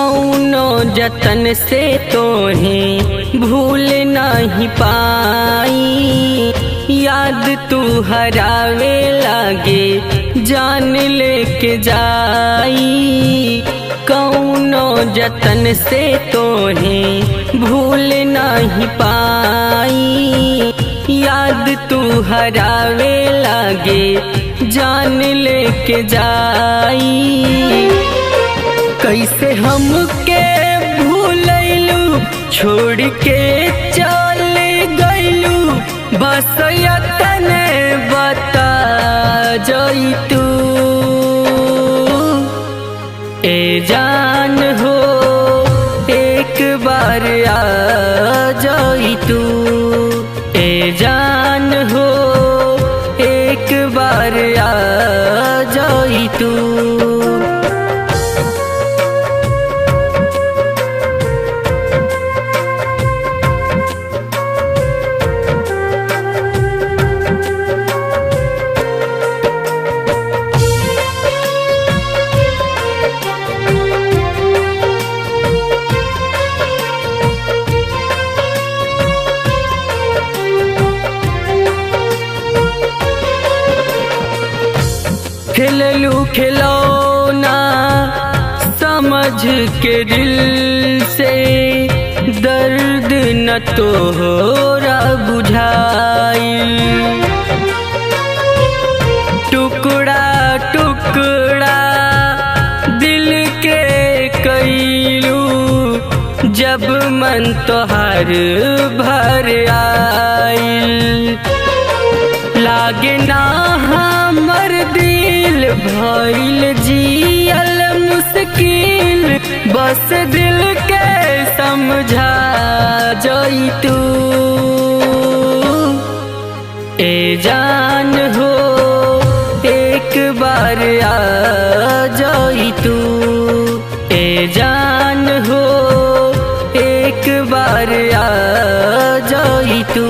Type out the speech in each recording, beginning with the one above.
कौनो जतन से तोहें भूल नहीं पाई। याद तू हरावे लागे जान लेके जाई। कौनो जतन से तोहें भूल नहीं पाई। याद तू हरावे लागे जान लेके जाई। कैसे हमके भूलैलू छोड़ के चल गइलू। बस यतने बता जाई तू ए जान हो एक बार आ जाई तू। ए जान हो एक बार आ जाई तू। खेललू खिलौना समझ के दिल से दर्द न तोहरा बुझाई। टुकड़ा टुकड़ा दिल के कैलू जब मन तोहार भर आई। लागे ना हमर दिल भइल जियल मुश्किल। बस दिल के समझा जाई तू ए जान हो एक बार आ जाई तू। ए जान हो एक बार आ जाई तू।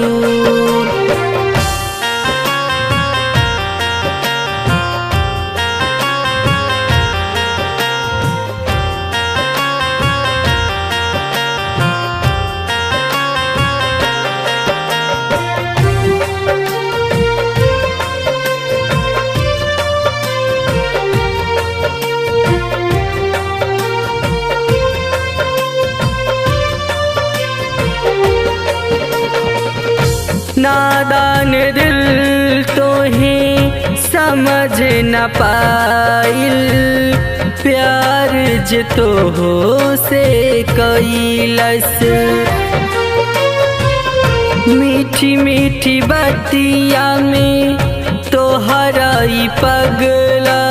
नादान दिल तोहें समझ न पाइल। प्यार जे तो हो से कैलस। मीठी मीठी बतिया में तोहरा ई पगला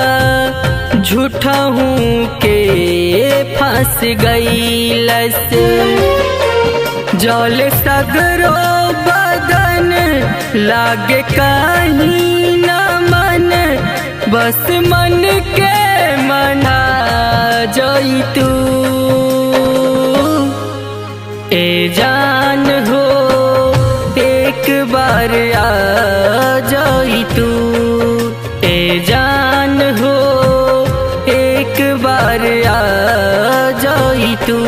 झूठा हूँ के फंस गईलस। जल सगरो बदन लागे कहीं न मन। बस मन के मना जाई तू ए जान हो एक बार आ जाई तू। ए जान हो एक बार आ जाई तू।